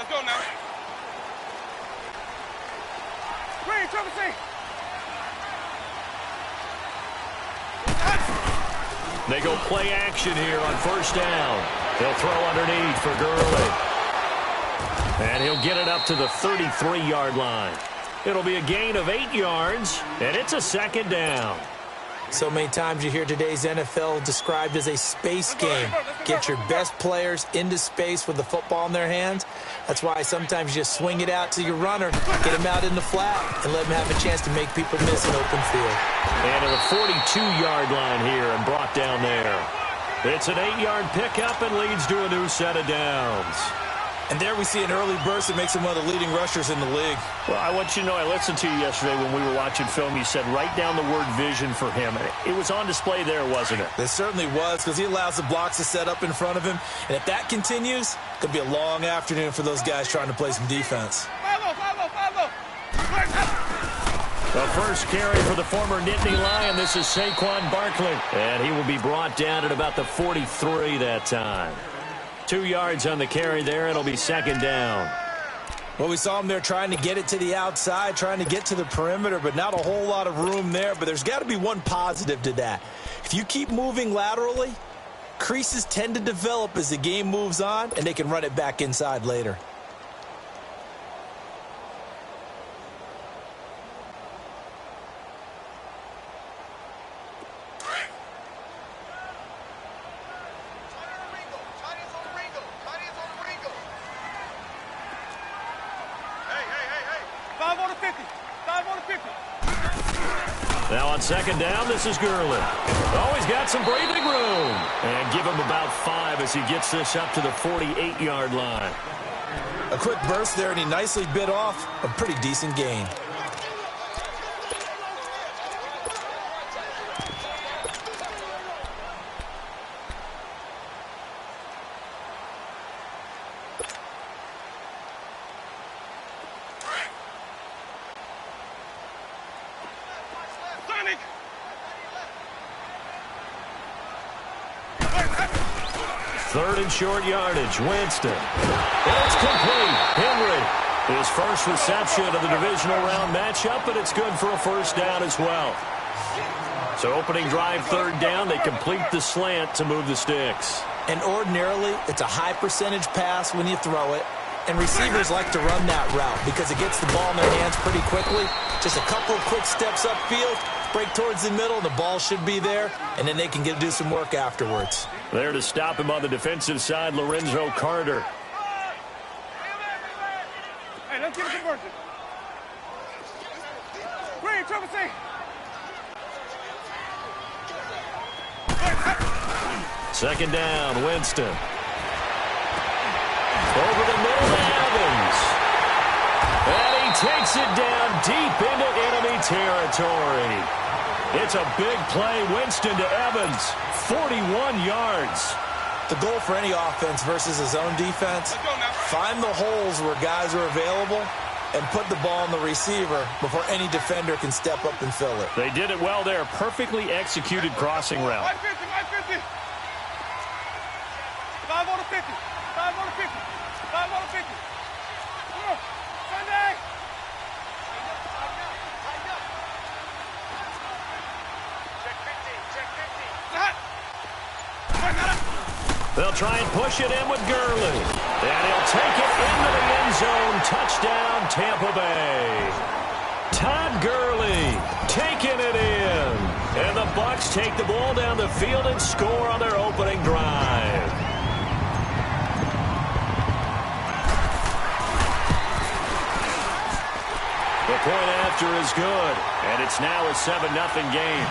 Let's go now. Green, triple C. They go play action here on first down. He'll throw underneath for Gurley. And he'll get it up to the 33-yard line. It'll be a gain of 8 yards, and it's a second down. So many times you hear today's NFL described as a space game. Get your best players into space with the football in their hands. That's why sometimes you just swing it out to your runner, get him out in the flat, and let him have a chance to make people miss an open field. And to the 42-yard line here and brought down there. It's an 8-yard pickup and leads to a new set of downs. And there we see an early burst that makes him one of the leading rushers in the league. Well, I want you to know, I listened to you yesterday when we were watching film. You said write down the word vision for him. It was on display there, wasn't it? It certainly was, because he allows the blocks to set up in front of him. And if that continues, it could be a long afternoon for those guys trying to play some defense. The first carry for the former Nittany Lion. This is Saquon Barkley. And he will be brought down at about the 43 that time. 2 yards on the carry there. It'll be second down. Well, we saw him there trying to get it to the outside, trying to get to the perimeter, but not a whole lot of room there. But there's got to be one positive to that. If you keep moving laterally, creases tend to develop as the game moves on, and they can run it back inside later. Now on second down, this is Gurley. Oh, he's got some breathing room. And give him about 5 as he gets this up to the 48-yard line. A quick burst there, and he nicely bit off a pretty decent gain. Third and short yardage, Winston. And it's complete. Henry, his first reception of the divisional round matchup, but it's good for a first down as well. So opening drive, third down, they complete the slant to move the sticks. And ordinarily, it's a high percentage pass when you throw it. And receivers like to run that route because it gets the ball in their hands pretty quickly. Just a couple of quick steps upfield, break towards the middle, the ball should be there, and then they can do some work afterwards. There to stop him on the defensive side, Lorenzo Carter. Hey, let's get a conversion. Green, triple C. Second down, Winston. Over the middle to Evans. And he takes it down deep into enemy territory. It's a big play. Winston to Evans. 41 yards. The goal for any offense versus his own defense, find the holes where guys are available and put the ball on the receiver before any defender can step up and fill it. They did it well there. Perfectly executed crossing route. 550. 5 on the 50. 5 on the 50. 5 on the 50. Come on. Sunday. Check 50. Check 50. They'll try and push it in with Gurley. And he'll take it into the end zone. Touchdown, Tampa Bay. Todd Gurley taking it in. And the Bucs take the ball down the field and score on their opening drive. The point after is good. And it's now a 7-0 game.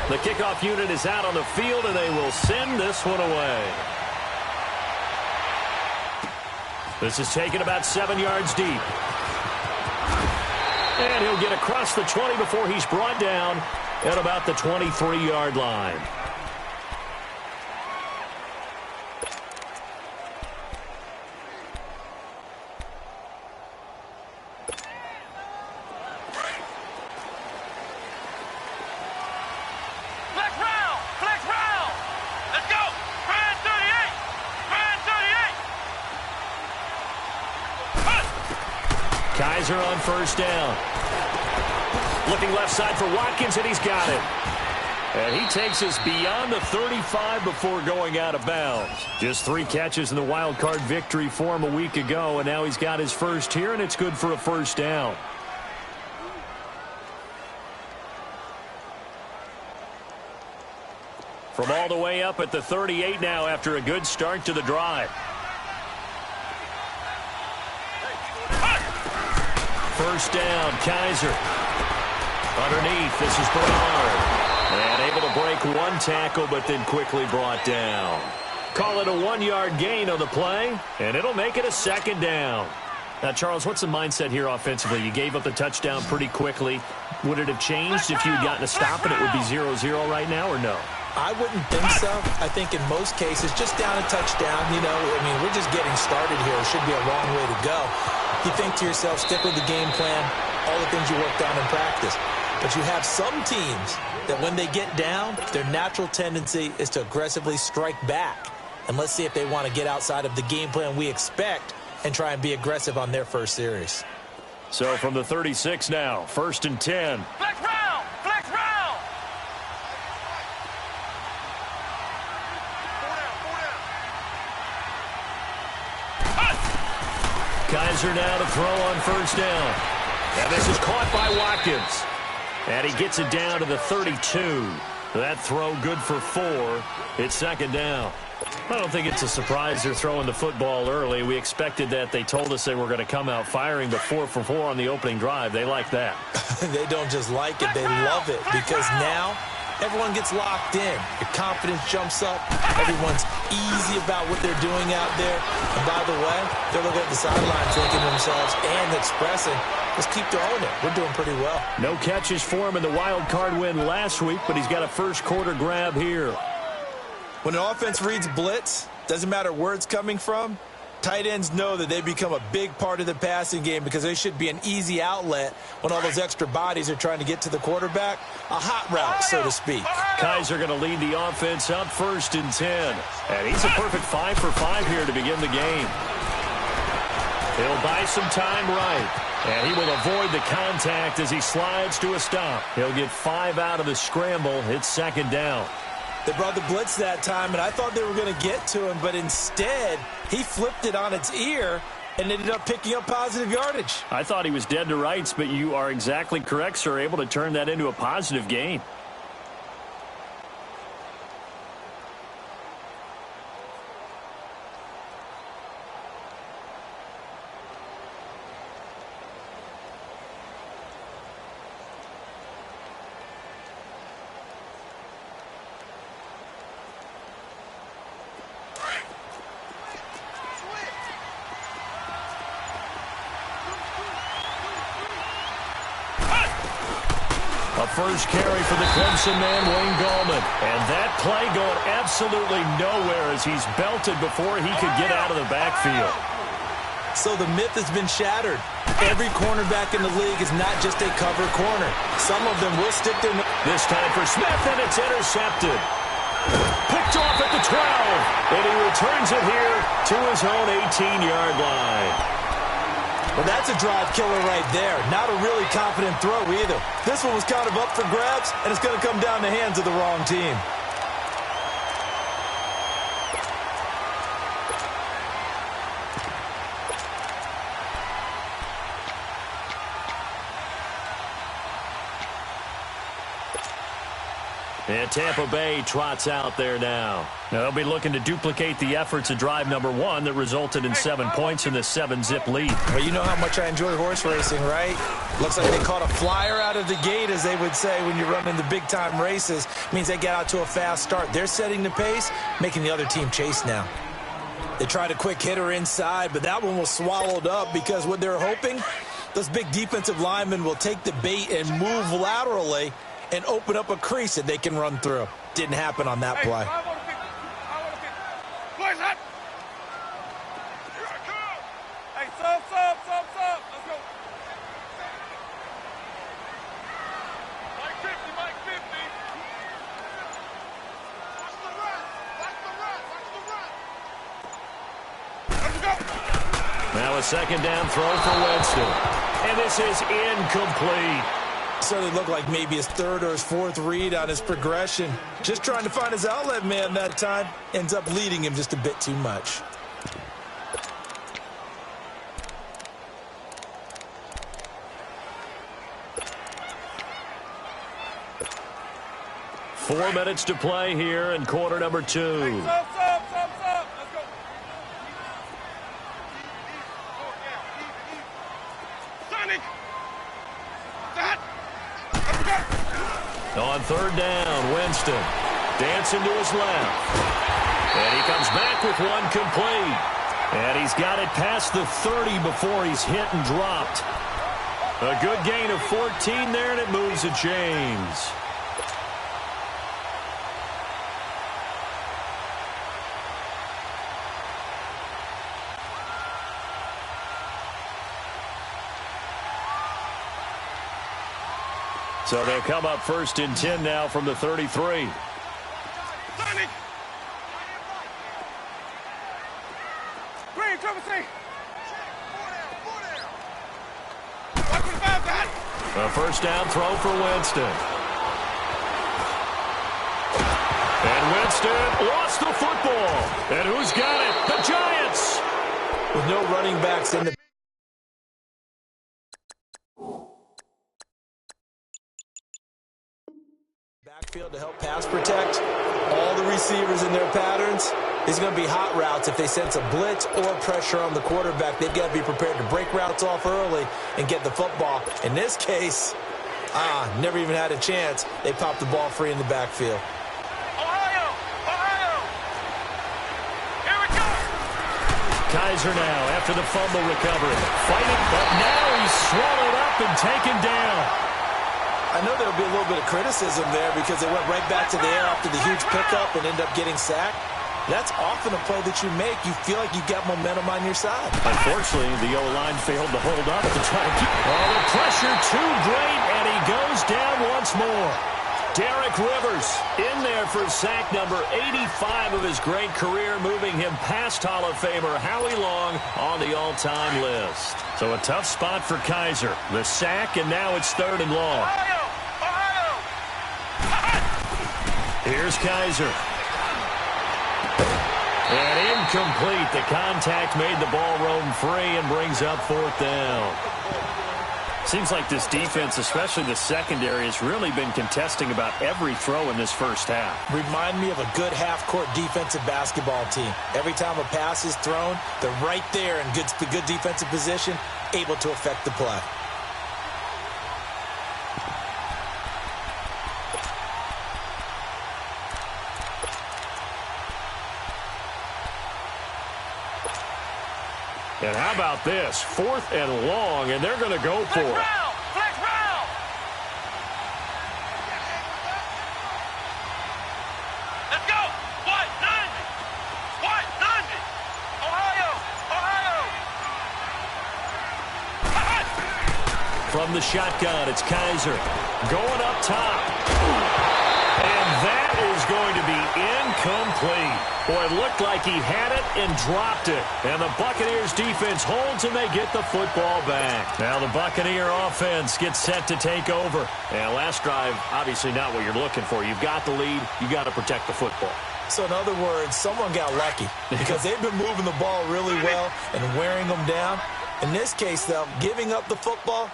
The kickoff unit is out on the field, and they will send this one away. This is taken about 7 yards deep. And he'll get across the 20 before he's brought down at about the 23-yard line. Kaiser on first down. Looking left side for Watkins, and he's got it. And he takes us beyond the 35 before going out of bounds. Just 3 catches in the wild card victory for him a week ago, and now he's got his first here, and it's good for a first down. From all the way up at the 38 now after a good start to the drive. First down, Kaiser. Underneath, this is Bernard. And able to break 1 tackle, but then quickly brought down. Call it a 1-yard gain on the play, and it'll make it a second down. Now, Charles, what's the mindset here offensively? You gave up the touchdown pretty quickly. Would it have changed if you had gotten a stop and it would be 0-0 right now, or no? I wouldn't think so. I think in most cases, just down a touchdown, we're just getting started here. It should be a long way to go. You think to yourself, stick with the game plan, all the things you worked on in practice. But you have some teams that when they get down, their natural tendency is to aggressively strike back. And let's see if they want to get outside of the game plan we expect and try and be aggressive on their first series. So from the 36 now, 1st and 10. Flex round! Flex round! Kaiser now to throw on first down. And this is caught by Watkins. And he gets it down to the 32. That throw good for 4. It's second down. I don't think it's a surprise they're throwing the football early. We expected that. They told us they were going to come out firing, but 4 for 4 on the opening drive. They like that. They don't just like it, they love it, because now everyone gets locked in. Your confidence jumps up. Everyone's easy about what they're doing out there. And by the way, they're looking at the sideline thinking to themselves and expressing, let's keep throwing it. We're doing pretty well. No catches for him in the wild card win last week, but he's got a first quarter grab here. When an offense reads blitz, doesn't matter where it's coming from, tight ends know that they become a big part of the passing game because they should be an easy outlet when all those extra bodies are trying to get to the quarterback. A hot route, so to speak. Kaiser going to lead the offense up 1st and 10. And he's a perfect 5 for 5 here to begin the game. He'll buy some time right. And he will avoid the contact as he slides to a stop. He'll get 5 out of the scramble. It's second down. They brought the blitz that time, and I thought they were going to get to him, but instead, he flipped it on its ear and ended up picking up positive yardage. I thought he was dead to rights, but you are exactly correct, sir, able to turn that into a positive gain. A first carry for the Clemson man, Wayne Gallman. And that play going absolutely nowhere as he's belted before he could get out of the backfield. So the myth has been shattered. Every cornerback in the league is not just a cover corner. Some of them will stick their... This time for Smith, and it's intercepted. Picked off at the 12. And he returns it here to his own 18-yard line. Well, that's a drive killer right there. Not a really confident throw either. This one was kind of up for grabs, and it's going to come down the hands of the wrong team. And Tampa Bay trots out there now. Now they'll be looking to duplicate the efforts of drive number 1 that resulted in 7 points in the 7-zip lead. Well, you know how much I enjoy horse racing, right? Looks like they caught a flyer out of the gate, as they would say when you're running the big-time races. Means they get out to a fast start. They're setting the pace, making the other team chase now. They tried a quick hitter inside, but that one was swallowed up because what they're hoping, those big defensive linemen will take the bait and move laterally and open up a crease that they can run through. Didn't happen on that play. Hey, sub. Let's go. Mike 50. Watch the run. Let's go. Now a second down throw for Winston. and this is incomplete. Certainly looked like maybe his third or his fourth read on his progression. Just trying to find his outlet man that time. Ends up leading him just a bit too much. Four minutes to play here in quarter number 2. Let's go. Sonic. That. On third down, Winston dancing to his left. And he comes back with one complete. And he's got it past the 30 before he's hit and dropped. A good gain of 14 there, and it moves the chains. So they'll come up first and 10 now from the 33. Sonic. Green, cover C. A first down throw for Winston. And Winston lost the football. And who's got it? The Giants. With no running backs in the backfield to help pass protect, all the receivers in their patterns, these are going to be hot routes. If they sense a blitz or pressure on the quarterback, they've got to be prepared to break routes off early and get the football. In this case, never even had a chance. They popped the ball free in the backfield. Ohio! Here we go! Kaiser now after the fumble recovery. Fighting, but now he's swallowed up and taken down. I know there will be a little bit of criticism there because they went right back to the air after the huge pickup and ended up getting sacked. That's often a play that you make. You feel like you've got momentum on your side. Unfortunately, the O-line failed to hold up to try to keep... Oh, the pressure too great, and he goes down once more. Derek Rivers in there for sack number 85 of his great career, moving him past Hall of Famer Howie Long on the all-time list. So a tough spot for Kaiser. The sack, and now it's third and long. Here's Kaiser. And incomplete. The contact made the ball roam free and brings up fourth down. Seems like this defense, especially the secondary, has really been contesting about every throw in this first half. Remind me of a good half-court defensive basketball team. Every time a pass is thrown, they're right there in good defensive position, able to affect the play. And how about this? Fourth and long, and they're going to go for it. Flex round! Let's go! What? 90! What? 90! Ohio! From the shotgun, it's Kaiser going up top. And that is going to be incomplete. Boy, it looked like he had it and dropped it. And the Buccaneers defense holds and they get the football back. Now the Buccaneer offense gets set to take over. And last drive, obviously not what you're looking for. You've got the lead. You got to protect the football. So in other words, someone got lucky because they've been moving the ball really well and wearing them down. In this case, though, giving up the football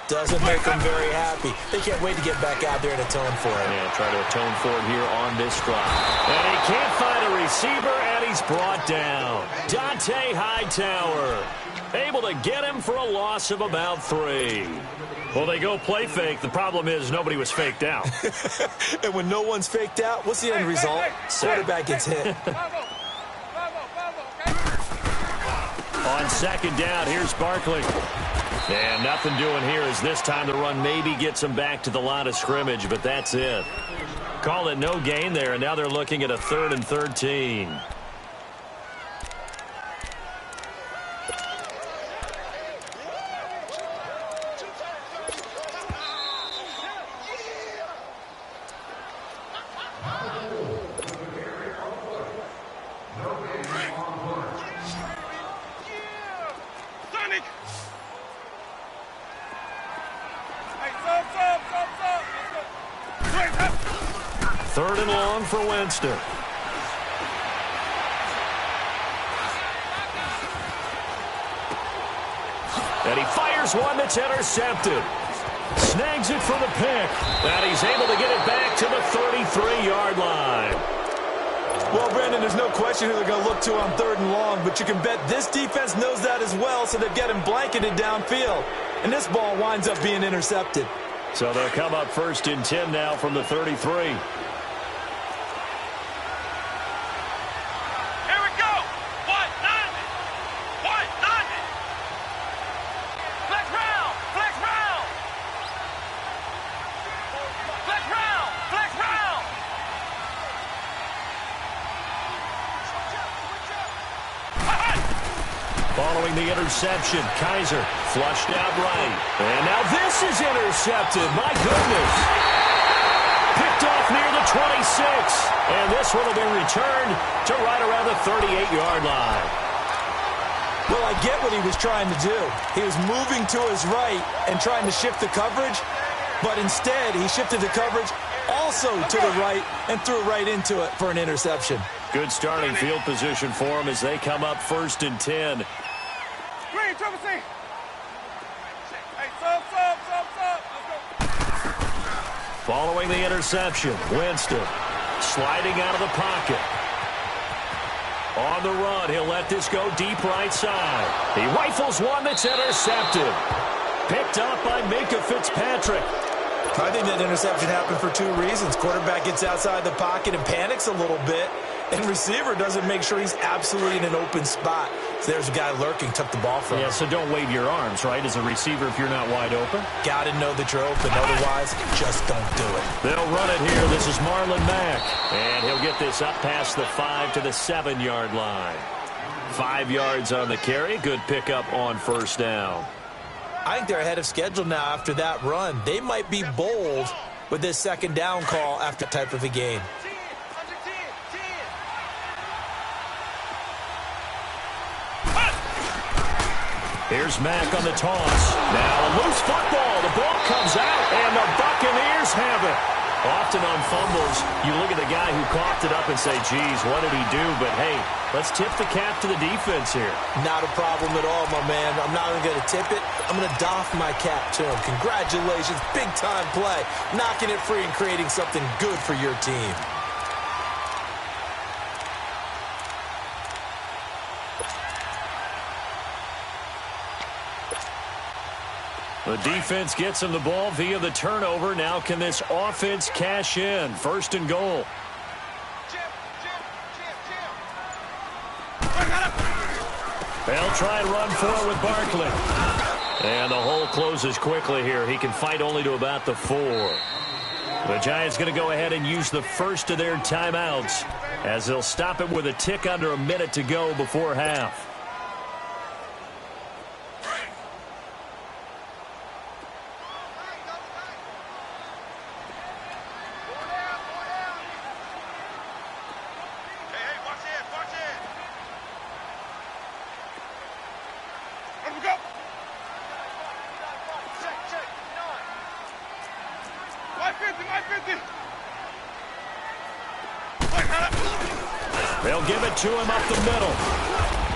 doesn't make them very happy. They can't wait to get back out there and atone for it. Yeah, try to atone for it here on this drive. And he can't find a receiver, and he's brought down. Dante Hightower able to get him for a loss of about 3. Well, they go play fake. The problem is nobody was faked out. And when no one's faked out, what's the end result? Quarterback gets hit. On second down, here's Barkley. And nothing doing here as this time the run maybe gets him back to the line of scrimmage, but that's it. Call it no gain there, and now they're looking at a 3rd and 13. 3rd and long for Winston. And he fires one that's intercepted. Snags it for the pick. And he's able to get it back to the 33-yard line. Well, Brandon, there's no question who they're going to look to on 3rd and long, but you can bet this defense knows that as well, so they've got him blanketed downfield. And this ball winds up being intercepted. So they'll come up 1st and 10 now from the 33. Following the interception, Kaiser flushed out right. And now this is intercepted. My goodness. Picked off near the 26. And this one will be returned to right around the 38-yard line. Well, I get what he was trying to do. He was moving to his right and trying to shift the coverage, but instead he shifted the coverage also to the right and threw right into it for an interception. Good starting field position for him as they come up 1st and 10. Green, triple C. Hey, sub. Let's go. Following the interception, Winston sliding out of the pocket. On the run, he'll let this go deep right side. He rifles one that's intercepted. Picked up by Minka Fitzpatrick. I think that interception happened for 2 reasons. Quarterback gets outside the pocket and panics a little bit, and receiver doesn't make sure he's absolutely in an open spot. So there's a guy lurking, took the ball from him. Yeah, so don't wave your arms, right, as a receiver if you're not wide open. Got to know that you're open. Otherwise, just don't do it. They'll run it here. This is Marlon Mack. And he'll get this up past the 5 to the 7-yard line. 5 yards on the carry. Good pickup on 1st down. I think they're ahead of schedule now after that run. They might be bold with this 2nd down call after type of a game. Here's Mack on the toss. Now a loose football. The ball comes out, and the Buccaneers have it. Often on fumbles, you look at the guy who coughed it up and say, geez, what did he do? But, hey, let's tip the cap to the defense here. Not a problem at all, my man. I'm not even going to tip it. I'm going to doff my cap to him. Congratulations. Big-time play. Knocking it free and creating something good for your team. The defense gets him the ball via the turnover. Now can this offense cash in? 1st and goal. They'll try and run forward with Barkley. And the hole closes quickly here. He can fight only to about the 4. The Giants going to go ahead and use the first of their timeouts as they'll stop it with a tick under a minute to go before half. They'll give it to him up the middle.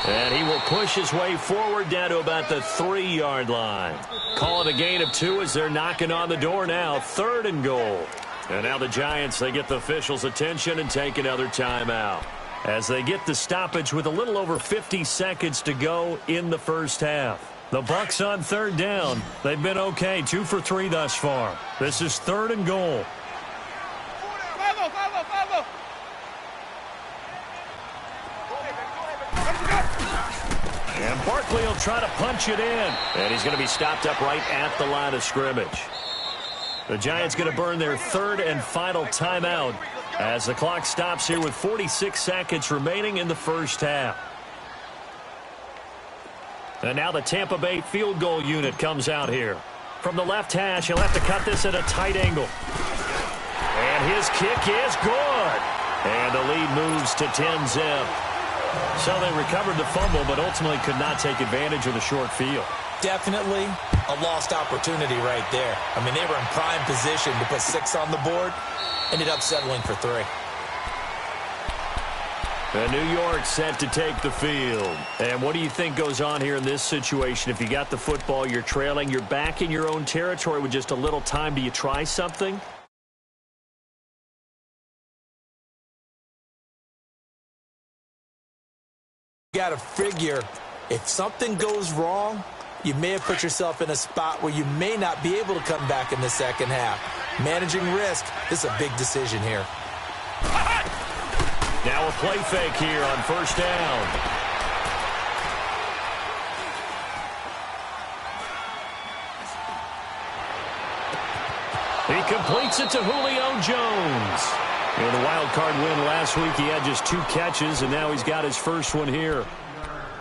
And he will push his way forward down to about the 3-yard line. Call it a gain of 2 as they're knocking on the door now. 3rd and goal. And now the Giants, they get the officials' attention and take another timeout as they get the stoppage with a little over 50 seconds to go in the 1st half. The Bucs on 3rd down. They've been okay, 2 for 3 thus far. This is 3rd and goal. And Barkley will try to punch it in. And he's going to be stopped up right at the line of scrimmage. The Giants going to burn their 3rd and final timeout as the clock stops here with 46 seconds remaining in the 1st half. And now the Tampa Bay field goal unit comes out here. From the left hash, he'll have to cut this at a tight angle. And his kick is good. And the lead moves to 10-zip. So they recovered the fumble, but ultimately could not take advantage of the short field. Definitely a lost opportunity right there. I mean, they were in prime position to put 6 on the board, ended up settling for 3. And New York set to take the field. And what do you think goes on here in this situation? If you got the football, you're trailing, you're back in your own territory with just a little time. Do you try something? You got to figure if something goes wrong, you may have put yourself in a spot where you may not be able to come back in the second half. Managing risk, this is a big decision here. Now a play fake here on first down. He completes it to Julio Jones. In the wild card win last week, he had just 2 catches, and now he's got his first one here.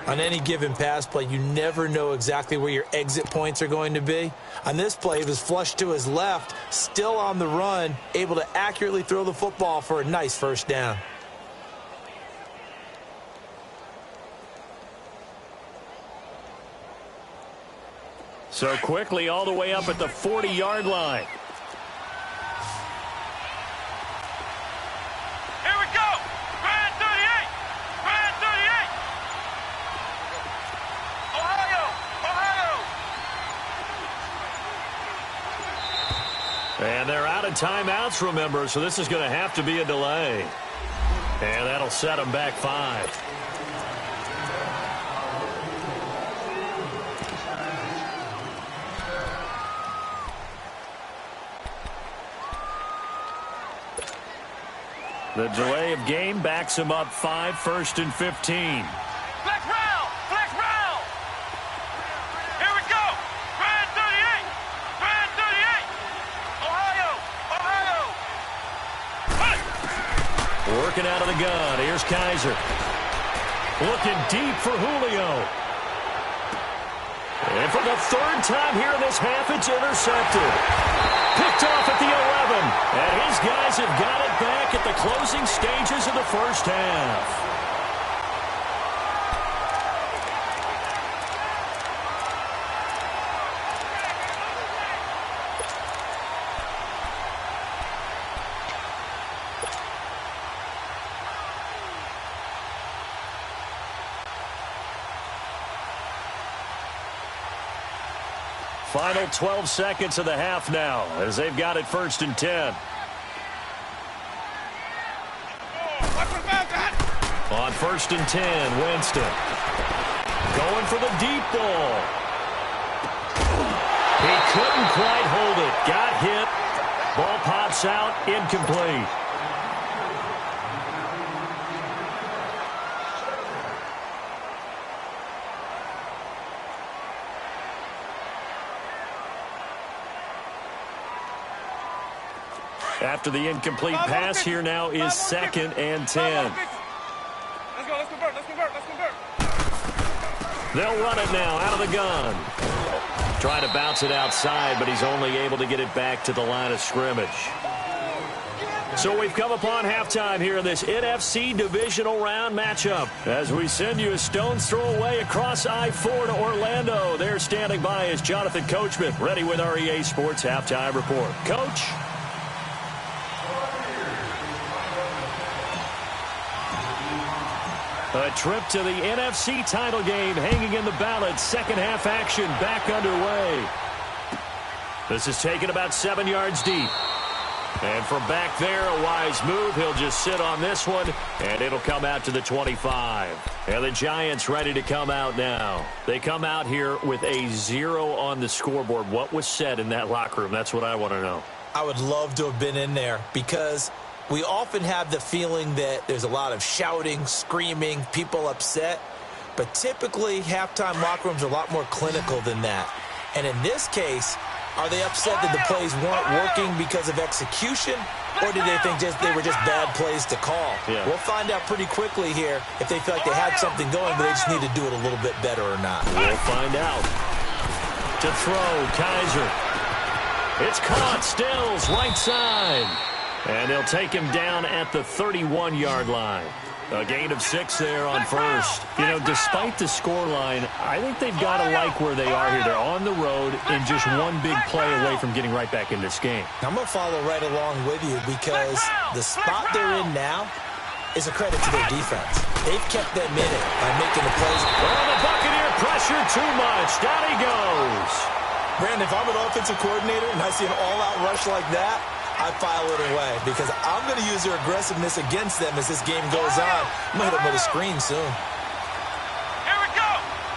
On any given pass play, you never know exactly where your exit points are going to be. On this play, he was flushed to his left, still on the run, able to accurately throw the football for a nice first down. So quickly all the way up at the 40-yard line. Here we go. Grand 38. Grand 38. Ohio. Ohio. And they're out of timeouts, remember, so this is going to have to be a delay. And that'll set them back 5. The delay of game backs him up 5, 1st and 15. Flex round. Flex round. Here we go. Grand 38. Grand 38. Ohio. Ohio. Working out of the gun. Here's Kaiser. Looking deep for Julio. And for the 3rd time here in this half, it's intercepted. Picked off at the 11. And his guys have got it back at the closing stages of the first half. Final 12 seconds of the half now as they've got it 1st and 10. On 1st and 10, Winston. Going for the deep ball. He couldn't quite hold it. Got hit. Ball pops out. Incomplete. After the incomplete pass, here now is 2nd and 10. Let's go. Let's convert. Let's convert. Let's convert. They'll run it now out of the gun. Trying to bounce it outside, but he's only able to get it back to the line of scrimmage. So we've come upon halftime here in this NFC divisional round matchup. As we send you a stone's throw away across I-4 to Orlando. There standing by is Jonathan Coachman, ready with our EA Sports Halftime Report. Coach? A trip to the NFC title game hanging in the balance. Second half action back underway. This is taken about 7 yards deep. And from back there, a wise move. He'll just sit on this one, and it'll come out to the 25. And the Giants ready to come out now. They come out here with a 0 on the scoreboard. What was said in that locker room? That's what I want to know. I would love to have been in there because we often have the feeling that there's a lot of shouting, screaming, people upset. But typically, halftime locker rooms are a lot more clinical than that. And in this case, are they upset that the plays weren't working because of execution? Or did they think they were just bad plays to call? Yeah. We'll find out pretty quickly here if they feel like they had something going, but they just need to do it a little bit better or not. We'll find out. To throw, Kaiser. It's caught. Stills, right side. And they'll take him down at the 31-yard line. A gain of 6 there on first. You know, despite the scoreline, I think they've got to like where they are here. They're on the road and just one big play away from getting right back in this game. I'm going to follow right along with you because the spot they're in now is a credit to their defense. They've kept them in it by making the plays. Oh, the Buccaneer pressure too much. Down he goes. Brandon, if I'm an offensive coordinator and I see an all-out rush like that, I file it away because I'm going to use their aggressiveness against them as this game goes on. I'm going to hit them with a screen soon. Here we go.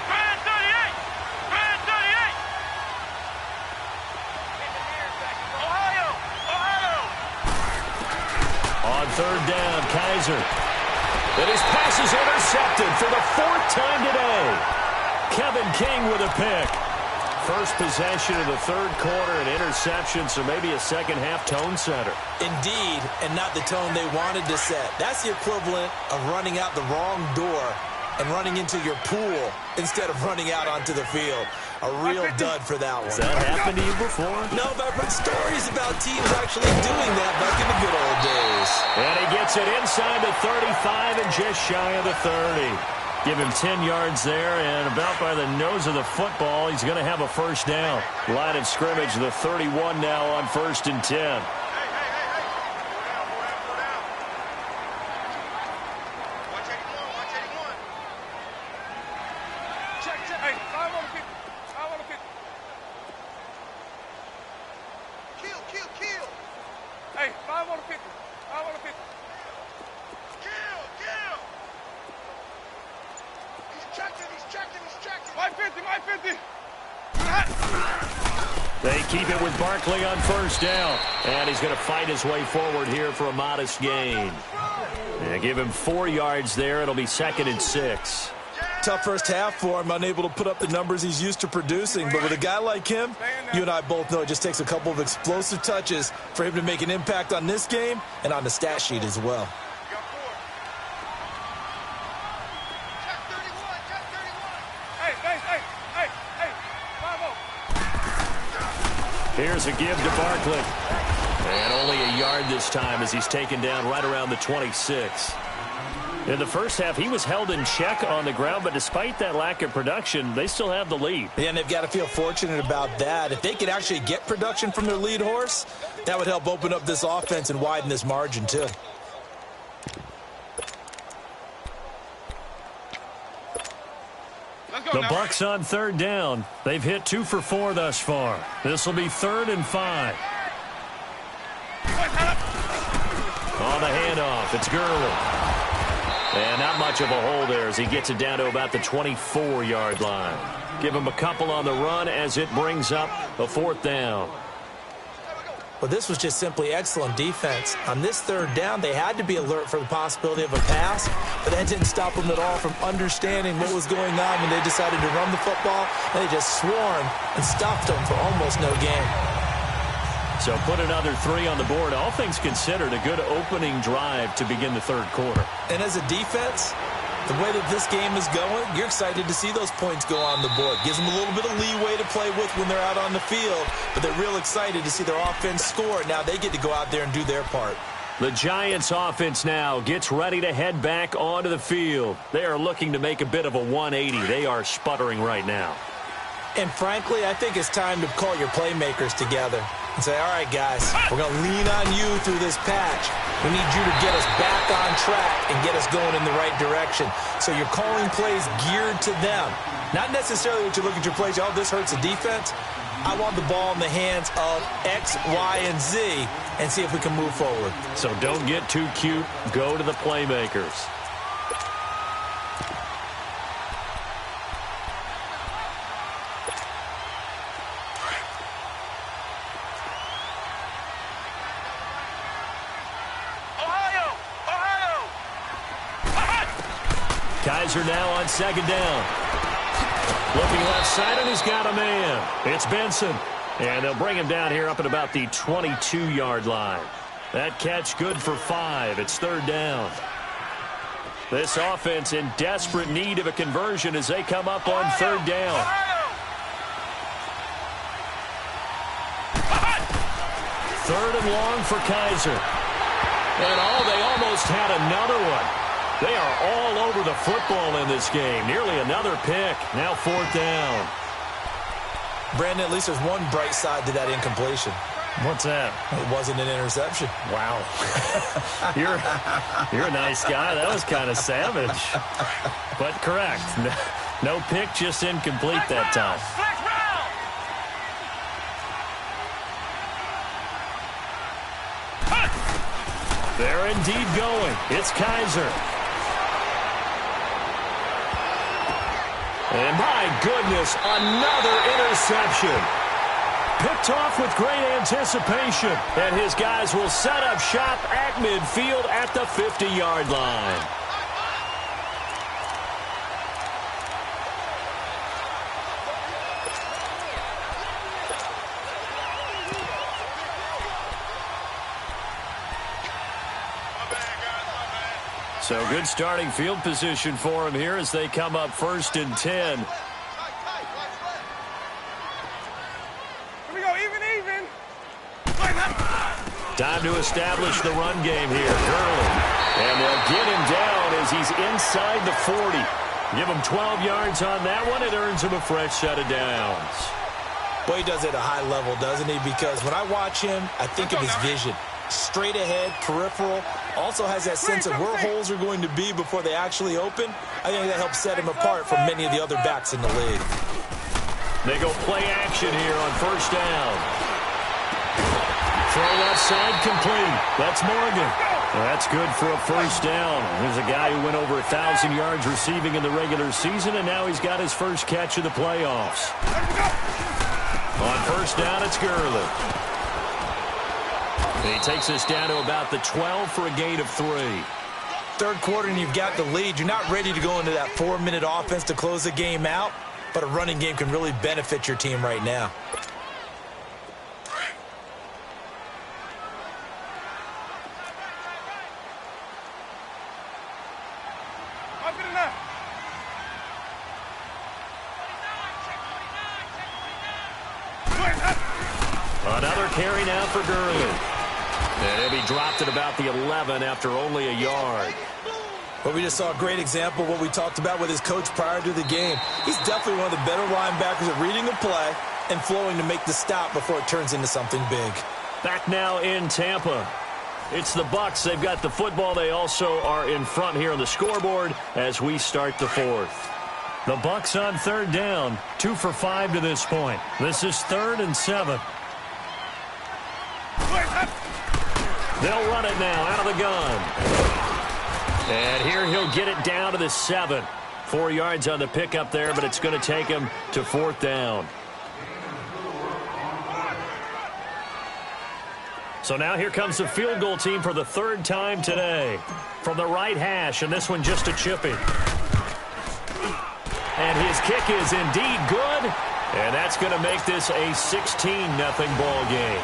Brand 38. Brand 38. Ohio. Ohio. On third down, Kaiser. And his pass is intercepted for the 4th time today. Kevin King with a pick. First possession of the third quarter, an interception, so maybe a second-half tone setter. Indeed, and not the tone they wanted to set. That's the equivalent of running out the wrong door and running into your pool instead of running out onto the field. A real dud for that one. Has that happened to you before? No, but I've heard stories about teams actually doing that back in the good old days. And he gets it inside the 35 and just shy of the 30. Give him 10 yards there, and about by the nose of the football, he's going to have a first down. Line of scrimmage, the 31 now on 1st and 10. Hey, 5 on the 50. 5 on the 50. Kill. He's checking. 150. They keep it with Barkley on first down. And he's going to fight his way forward here for a modest gain. And give him 4 yards there. It'll be 2nd and 6. Tough first half for him, unable to put up the numbers he's used to producing. But with a guy like him, you and I both know it just takes a couple of explosive touches for him to make an impact on this game and on the stat sheet as well. Here's a give to Barkley. And only a yard this time as he's taken down right around the 26. In the first half, he was held in check on the ground, but despite that lack of production, they still have the lead. Yeah, and they've got to feel fortunate about that. If they could actually get production from their lead horse, that would help open up this offense and widen this margin too. The Bucs on third down. They've hit 2 for 4 thus far. This will be 3rd and 5. On the handoff, it's Gurley. And not much of a hole there as he gets it down to about the 24-yard line. Give him a couple on the run as it brings up a 4th down. Well, this was just simply excellent defense. On this third down, they had to be alert for the possibility of a pass, but that didn't stop them at all from understanding what was going on when they decided to run the football. They just swarmed and stopped them for almost no gain. So put another 3 on the board. All things considered, a good opening drive to begin the third quarter. And as a defense, the way that this game is going, you're excited to see those points go on the board. Gives them a little bit of leeway to play with when they're out on the field, but they're real excited to see their offense score. Now they get to go out there and do their part. The Giants offense now gets ready to head back onto the field. They are looking to make a bit of a 180. They are sputtering right now. And frankly, I think it's time to call your playmakers together and say, all right, guys, we're going to lean on you through this patch. We need you to get us back on track and get us going in the right direction. So you're calling plays geared to them. Not necessarily what you look at your plays, oh, this hurts the defense. I want the ball in the hands of X, Y, and Z and see if we can move forward. So don't get too cute. Go to the playmakers. Kaiser now on second down. Looking left side, and he's got a man. It's Benson. And they'll bring him down here up at about the 22-yard line. That catch good for 5. It's third down. This offense in desperate need of a conversion as they come up on third down. Third and long for Kaiser. And they almost had another one. They are all over the football in this game. Nearly another pick. Now 4th down. Brandon, at least there's one bright side to that incompletion. What's that? It wasn't an interception. Wow. You're a nice guy. That was kind of savage. But correct. No pick, just incomplete that time. They're indeed going. It's Kaiser. And my goodness, another interception. Picked off with great anticipation. And his guys will set up shop at midfield at the 50-yard line. So good starting field position for him here as they come up 1st and 10. Here we go, even. Time to establish the run game here. Gurley. And they'll get him down as he's inside the 40. Give him 12 yards on that one. It earns him a fresh set of downs. Well, he does it at a high level, doesn't he? Because when I watch him, I think of his vision. Straight ahead, peripheral, also has that sense of where holes are going to be before they actually open. I think that helps set him apart from many of the other backs in the league. They go play action here on 1st down. Throw left side complete. That's Morgan. Well, that's good for a 1st down. There's a guy who went over 1,000 yards receiving in the regular season, and now he's got his first catch of the playoffs. On 1st down, it's Gurley. He takes us down to about the 12 for a gain of 3. 3rd quarter and you've got the lead. You're not ready to go into that 4-minute offense to close the game out, but a running game can really benefit your team right now. Another carry now for Gurley. And he'll be dropped at about the 11 after only a yard. But we just saw a great example of what we talked about with his coach prior to the game. He's definitely one of the better linebackers at reading a play and flowing to make the stop before it turns into something big. Back now in Tampa. It's the Bucs. They've got the football. They also are in front here on the scoreboard as we start the 4th. The Bucs on 3rd down. 2 for 5 to this point. This is 3rd and 7. They'll run it now out of the gun. And here he'll get it down to the 7. 4 yards on the pickup there, but it's going to take him to 4th down. So now here comes the field goal team for the 3rd time today. From the right hash, and this one just a chippy. And his kick is indeed good. And that's going to make this a 16-0 ball game.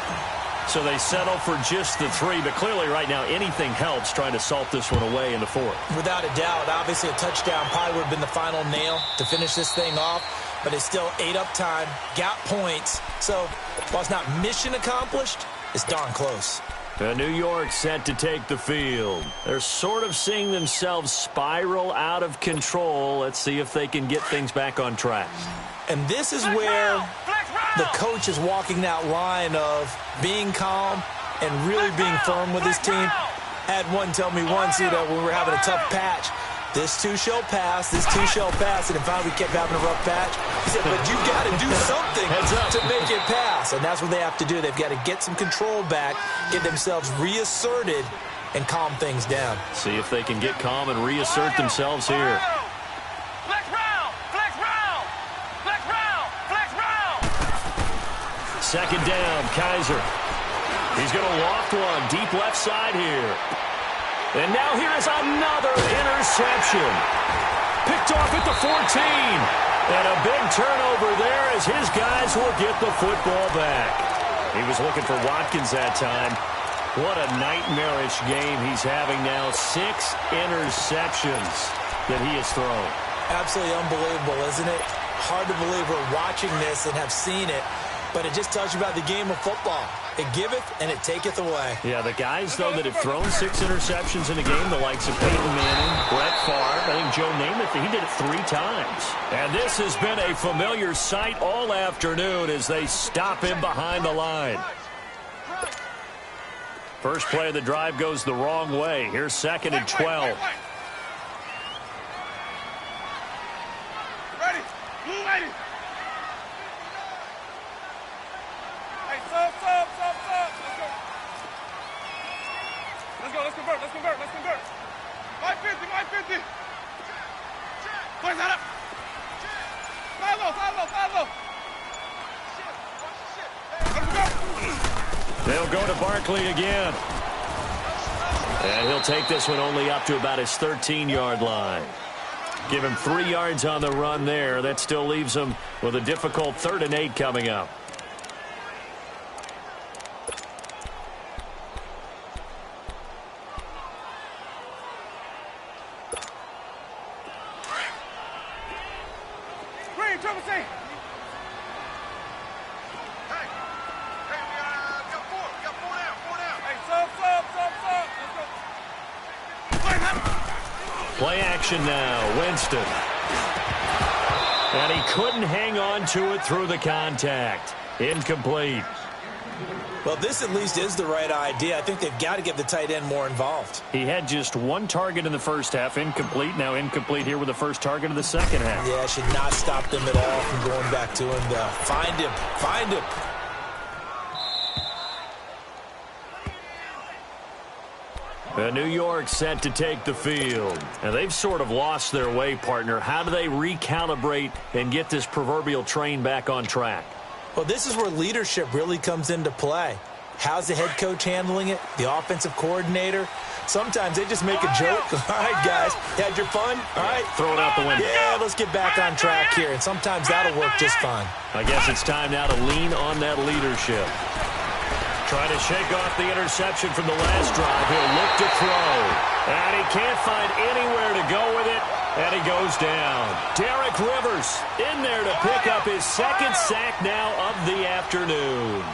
So they settle for just the 3, but clearly right now anything helps trying to salt this one away in the 4th. Without a doubt, obviously a touchdown probably would have been the final nail to finish this thing off, but it's still ate up time, got points. So while it's not mission accomplished, it's darn close. New York set to take the field. They're sort of seeing themselves spiral out of control. Let's see if they can get things back on track. And this is where the coach is walking that line of being calm and really being firm with his team. I had one tell me once, when we were having a tough patch, this too shall pass, this too shall pass, and finally we kept having a rough patch. He said, but you got to do something to make it pass, and that's what they have to do. They've got to get some control back, get themselves reasserted, and calm things down. See if they can get calm and reassert themselves here. Second down, Kaiser. He's going to loft one deep left side here. And now here is another interception. Picked off at the 14. And a big turnover there as his guys will get the football back. He was looking for Watkins that time. What a nightmarish game he's having now. 6 interceptions that he has thrown. Absolutely unbelievable, isn't it? Hard to believe we're watching this and have seen it. But it just tells you about the game of football. It giveth and it taketh away. Yeah, the guys, though, that have thrown 6 interceptions in a game, the likes of Peyton Manning, Brett Favre, I think Joe Namath, he did it 3 times. And this has been a familiar sight all afternoon as they stop him behind the line. First play of the drive goes the wrong way. Here's 2nd and 12. Ready. Blue ready. Hey, sub. Let's convert. 550. Place that up. Side low. They'll go to Barkley again. And he'll take this one only up to about his 13-yard line. Give him 3 yards on the run there. That still leaves him with a difficult 3rd and 8 coming up. Green, triple C. Hey, we got 4. We got 4 down. Hey, sub. Let's go. Play action now. Winston. And he couldn't hang on to it through the contact. Incomplete. Well, this at least is the right idea. I think they've got to get the tight end more involved. He had just 1 target in the first half. Incomplete. Now incomplete here with the first target of the second half. Yeah, should not stop them at all from going back to him, though. Find him. New York set to take the field. And they've sort of lost their way, partner. How do they recalibrate and get this proverbial train back on track? Well, this is where leadership really comes into play. How's the head coach handling it? The offensive coordinator? Sometimes they just make a joke. All right, guys, you had your fun? All right. Throw it out the window. Yeah, let's get back on track here. And sometimes that'll work just fine. I guess it's time now to lean on that leadership. Trying to shake off the interception from the last drive. He'll look to throw. And he can't find anywhere to go with it. And he goes down. Derek Rivers in there to pick up his 2nd sack now of the afternoon.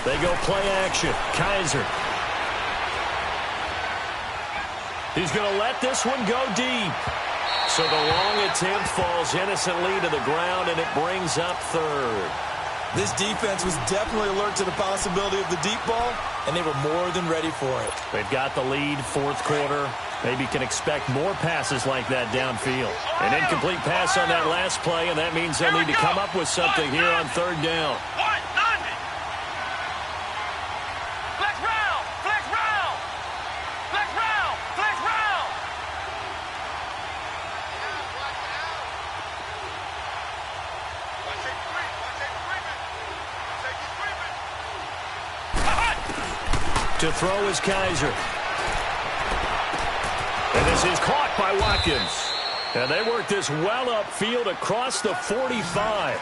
They go play action. Kaiser. He's going to let this one go deep. So the long attempt falls innocently to the ground, and it brings up 3rd. This defense was definitely alert to the possibility of the deep ball, and they were more than ready for it. They've got the lead, 4th quarter. Maybe can expect more passes like that downfield. An incomplete pass on that last play, and that means they'll need to come up with something here on 3rd down. To throw is Kaiser. And this is caught by Watkins. And they work this well upfield across the 45.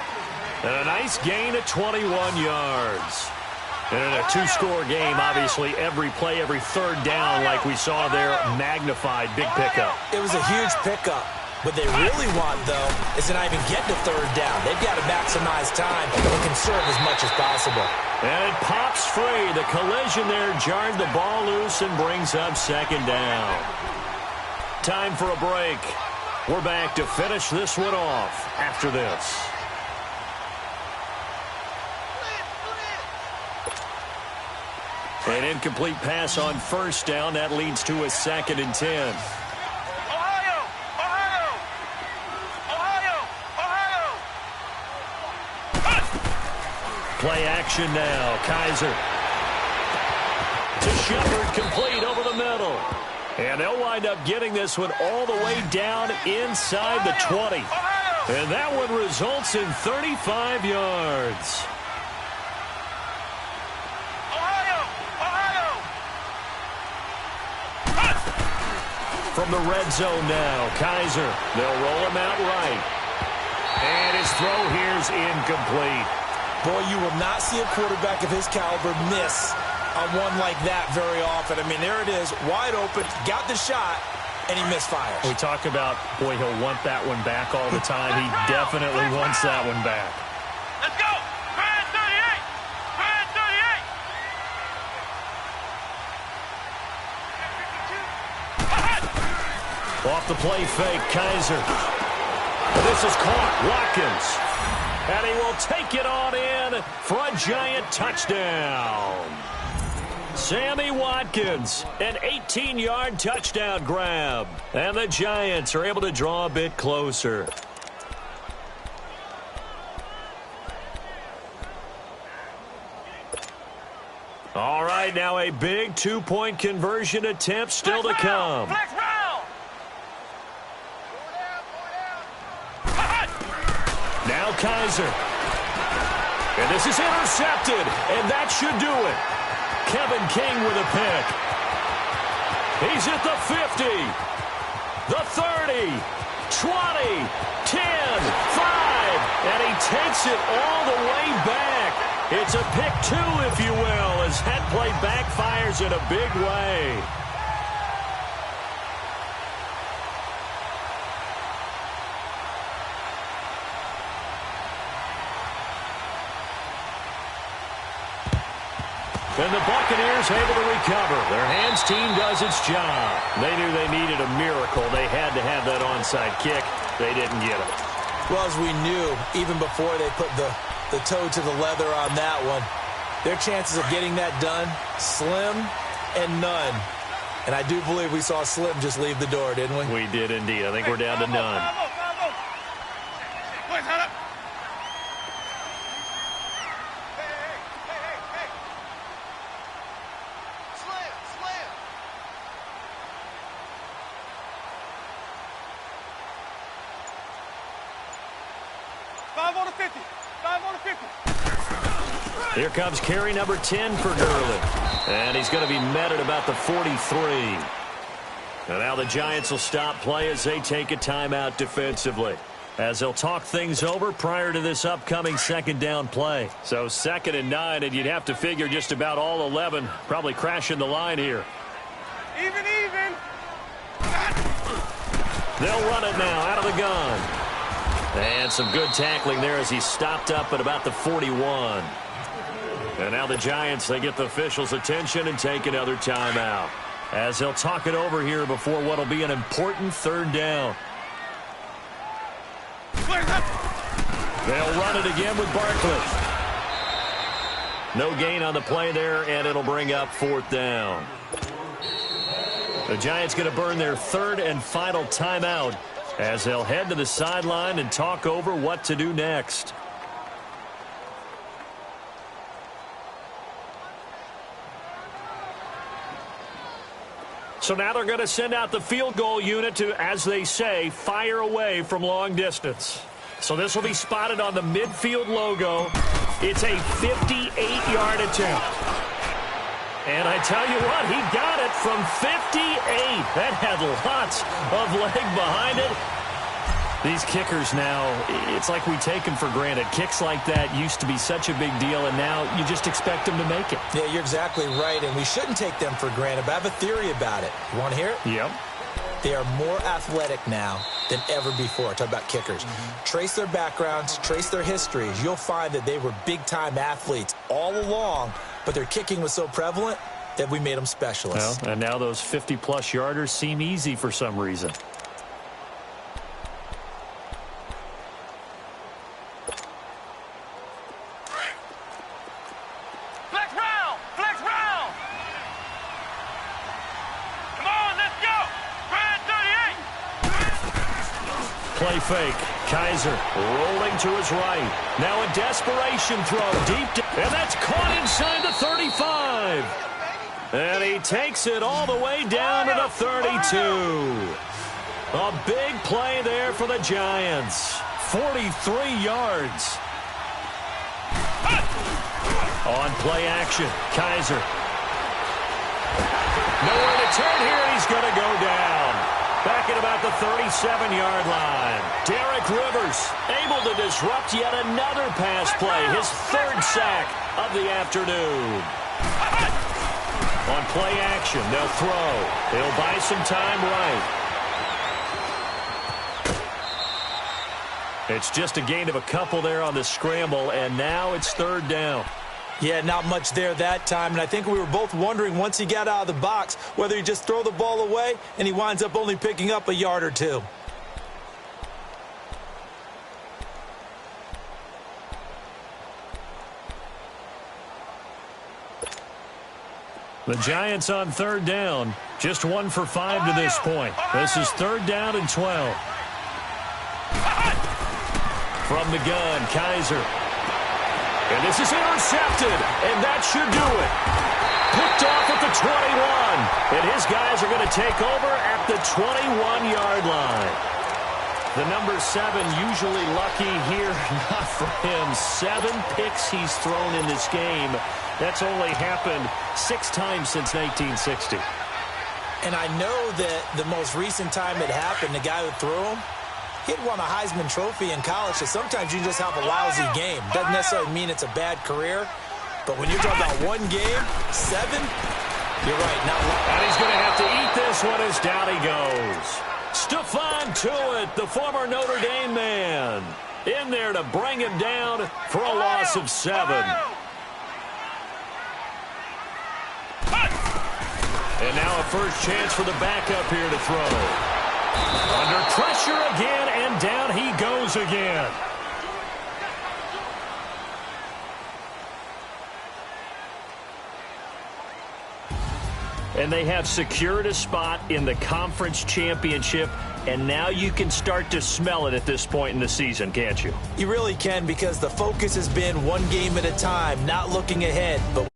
And a nice gain of 21 yards. And in a 2-score game, obviously, every play, every 3rd down, like we saw there, magnified. Big pickup. It was a huge pickup. What they really want, though, is to not even get to 3rd down. They've got to maximize time and conserve as much as possible. And it pops free. The collision there jarred the ball loose and brings up 2nd down. Time for a break. We're back to finish this one off after this. An incomplete pass on 1st down. That leads to a 2nd and 10. Play action now. Kaiser. To Shepard, complete over the middle. And they'll wind up getting this one all the way down inside the 20. And that one results in 35 yards. From the red zone now, Kaiser. They'll roll him out right. And his throw here's incomplete. Boy, you will not see a quarterback of his caliber miss on one like that very often. I mean, there it is, wide open, got the shot, and he misfires. We talk about, boy, he'll want that one back all the time. He definitely wants that one back. Let's go! Brand 38! Brand 38! Off the play fake, Kaiser. This is caught. Watkins. And he will take it on in for a Giant touchdown. Sammy Watkins, an 18-yard touchdown grab. And the Giants are able to draw a bit closer. All right, now a big two-point conversion attempt still to come. Flex round! Now Kaiser. And this is intercepted, and that should do it. Kevin King with a pick. He's at the 50, the 30, 20, 10, 5, and he takes it all the way back. It's a pick two, if you will, as that play backfires in a big way. And the Buccaneers able to recover. Their hands team does its job. They knew they needed a miracle. They had to have that onside kick. They didn't get it. Well, as we knew, even before they put the toe to the leather on that one, their chances of getting that done, slim and none. And I do believe we saw Slim just leave the door, didn't we? We did indeed. I think we're down to none. Wait, hold up. Slam. 5 on the 50. 5 on the 50. Here comes carry number 10 for Gurley. And he's going to be met at about the 43. And now the Giants will stop play as they take a timeout defensively, as they'll talk things over prior to this upcoming second down play. So 2nd and 9, and you'd have to figure just about all 11 probably crashing the line here. Even. They'll run it now out of the gun. And some good tackling there as he stopped up at about the 41. And now the Giants, they get the officials' attention and take another timeout, as they'll talk it over here before what will be an important 3rd down. They'll run it again with Barkley. No gain on the play there, and it'll bring up 4th down. The Giants going to burn their 3rd and final timeout, as they'll head to the sideline and talk over what to do next. So now they're going to send out the field goal unit to, as they say, fire away from long distance. So this will be spotted on the midfield logo. It's a 58-yard attempt. And I tell you what, he got it from 58. That had lots of leg behind it. These kickers now, it's like we take them for granted. Kicks like that used to be such a big deal, and now you just expect them to make it. Yeah, you're exactly right, and we shouldn't take them for granted, but I have a theory about it. You want to hear it? Yep. They are more athletic now than ever before. Talk about kickers. Trace their backgrounds, trace their histories. You'll find that they were big-time athletes all along, but their kicking was so prevalent that we made them specialists. Well, and now those 50-plus yarders seem easy for some reason. Flex round. Come on, let's go. Brand 38. Play fake. Kaiser rolling to his right. Now a desperation throw deep. And that's caught inside the 35. And he takes it all the way down to the 32. A big play there for the Giants. 43 yards. On play action, Kaiser. Nowhere to turn here, and he's going to go down. Back at about the 37-yard line. Derek Rivers able to disrupt yet another pass play. His 3rd sack of the afternoon. On play action, they'll throw. They'll buy some time right. It's just a gain of a couple there on the scramble, and now it's third down. Yeah, not much there that time, and I think we were both wondering once he got out of the box whether he just throw the ball away and he winds up only picking up a yard or two. The Giants on third down, just 1 for 5 to this point. This is third down and 12. From the gun, Kaiser. And this is intercepted, and that should do it. Picked off at the 21, and his guys are going to take over at the 21-yard line. The number 7 usually lucky here, not for him. 7 picks he's thrown in this game. That's only happened 6 times since 1960. And I know that the most recent time it happened, the guy who threw him, he'd won a Heisman Trophy in college, so sometimes you just have a lousy game. Doesn't necessarily mean it's a bad career, but when you're talking about one game, 7, you're right. And he's going to have to eat this one as down he goes. Stephon Tuitt, the former Notre Dame man, in there to bring him down for a loss of 7. And now a first chance for the backup here to throw. Under pressure again, and down he goes again. And they have secured a spot in the conference championship, and now you can start to smell it at this point in the season, can't you? You really can, because the focus has been one game at a time, not looking ahead. But